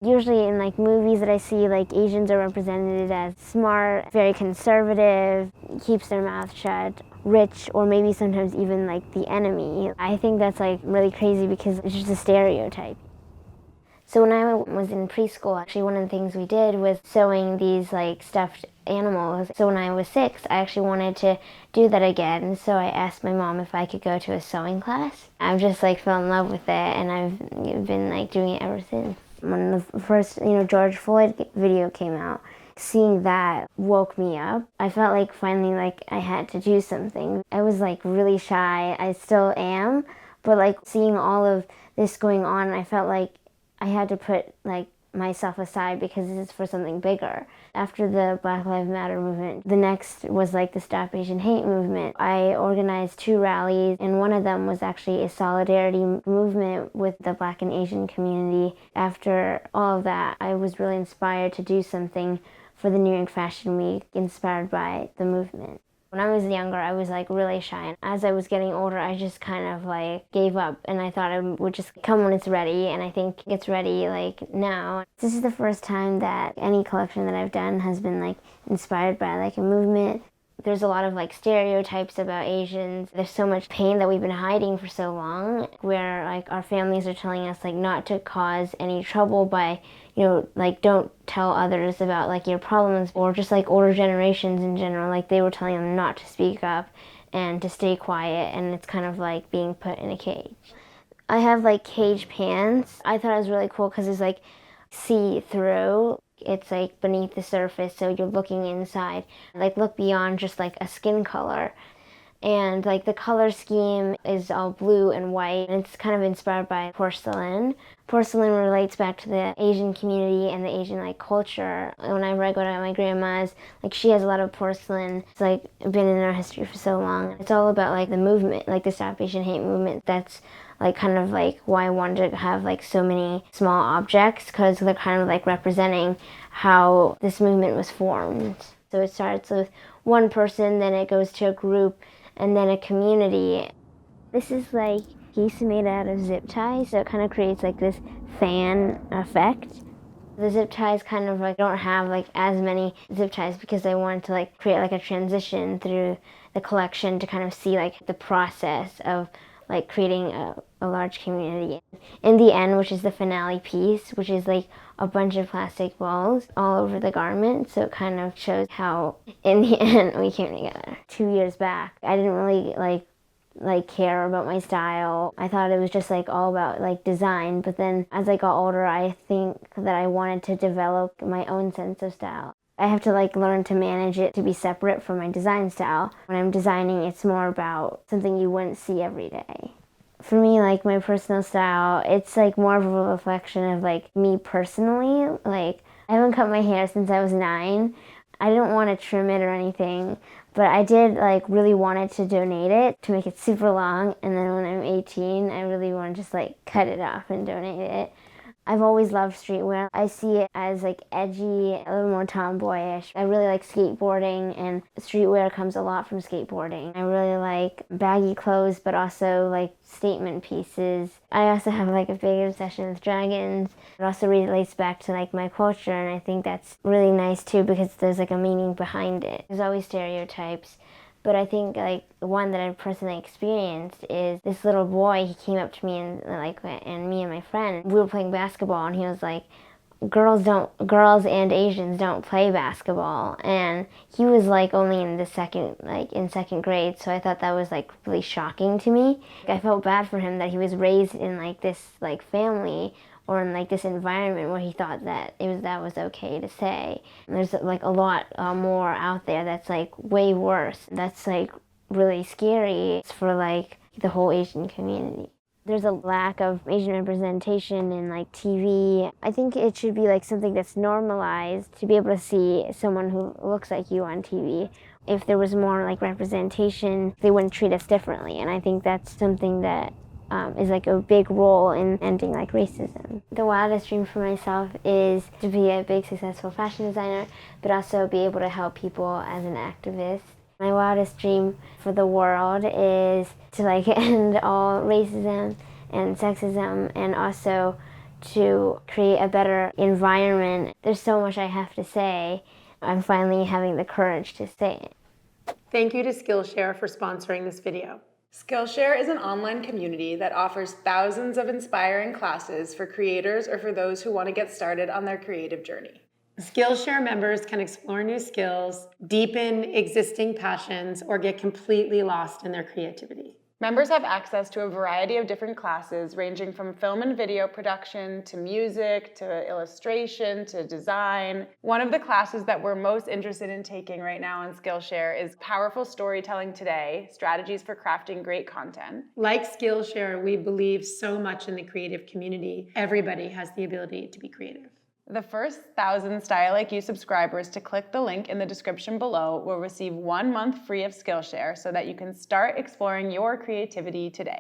Usually in like movies that I see, like Asians are represented as smart, very conservative, keeps their mouth shut, rich, or maybe sometimes even like the enemy. I think that's like really crazy because it's just a stereotype. So when I was in preschool, actually one of the things we did was sewing these like stuffed animals. So when I was 6, I actually wanted to do that again. So I asked my mom if I could go to a sewing class. I've just like fell in love with it, and I've been like doing it ever since. When the first, George Floyd video came out, seeing that woke me up. I felt like finally like I had to do something. I was like really shy. I still am, but like seeing all of this going on, I felt like I had to put like myself aside because this is for something bigger. After the Black Lives Matter movement, the next was like the Stop Asian Hate movement. I organized 2 rallies, and one of them was actually a solidarity movement with the Black and Asian community. After all of that, I was really inspired to do something for the New York Fashion Week, inspired by the movement. When I was younger, I was like really shy. As I was getting older, I just kind of like gave up, and I thought I would just come when it's ready, and I think it's ready like now. This is the first time that any collection that I've done has been like inspired by like a movement. There's a lot of like stereotypes about Asians. There's so much pain that we've been hiding for so long, where like our families are telling us like not to cause any trouble by, like don't tell others about like your problems, or just like older generations in general, like they were telling them not to speak up and to stay quiet, and it's kind of like being put in a cage. I have like cage pants. I thought it was really cool because it's like see-through. It's like beneath the surface, so you're looking inside. Like look beyond just like a skin color. And like the color scheme is all blue and white, and it's kind of inspired by porcelain. Porcelain relates back to the Asian community and the Asian like culture. Whenever I go to my grandma's, like she has a lot of porcelain. It's like been in our history for so long. It's all about like the movement, like the Stop Asian Hate movement. That's like kind of like why I wanted to have like so many small objects, because they're kind of like representing how this movement was formed. So it starts with one person, then it goes to a group, and then a community. This is like a piece made out of zip ties, so it kind of creates like this fan effect. The zip ties kind of like don't have like as many zip ties because I wanted to like create like a transition through the collection to kind of see like the process of like creating a large community. In the end, which is the finale piece, which is like a bunch of plastic balls all over the garment, so it kind of shows how in the end we came together. 2 years back, I didn't really like care about my style. I thought it was just like all about like design, but then as I got older, I think that I wanted to develop my own sense of style. I have to like learn to manage it to be separate from my design style. When I'm designing, it's more about something you wouldn't see every day. For me, like my personal style, it's like more of a reflection of like me personally. Like I haven't cut my hair since I was 9. I didn't want to trim it or anything, but I did like really wanted to donate it to make it super long, and then when I'm 18, I really want to just like cut it off and donate it. I've always loved streetwear. I see it as like edgy, a little more tomboyish. I really like skateboarding, and streetwear comes a lot from skateboarding. I really like baggy clothes, but also like statement pieces. I also have like a big obsession with dragons. It also relates back to like my culture, and I think that's really nice too because there's like a meaning behind it. There's always stereotypes. But I think like the one that I've personally experienced is this little boy. He came up to me and me and my friend, we were playing basketball, and he was like, girls and Asians don't play basketball. And he was like only in second grade, so I thought that was like really shocking to me. I felt bad for him that he was raised in like this like family or in like this environment where he thought that that was okay to say. And there's like a lot more out there that's like way worse. That's like really scary for like the whole Asian community. There's a lack of Asian representation in like TV. I think it should be like something that's normalized to be able to see someone who looks like you on TV. If there was more like representation, they wouldn't treat us differently. And I think that's something that is like a big role in ending like racism. The wildest dream for myself is to be a big successful fashion designer, but also be able to help people as an activist. My wildest dream for the world is to like end all racism and sexism, and also to create a better environment. There's so much I have to say. I'm finally having the courage to say it. Thank you to Skillshare for sponsoring this video. Skillshare is an online community that offers thousands of inspiring classes for creators or for those who want to get started on their creative journey. Skillshare members can explore new skills, deepen existing passions, or get completely lost in their creativity. Members have access to a variety of different classes ranging from film and video production to music to illustration to design. One of the classes that we're most interested in taking right now on Skillshare is Powerful Storytelling Today, Strategies for Crafting Great Content. Like Skillshare, we believe so much in the creative community. Everybody has the ability to be creative. The first 1,000 StyleLikeU subscribers to click the link in the description below will receive 1 month free of Skillshare so that you can start exploring your creativity today.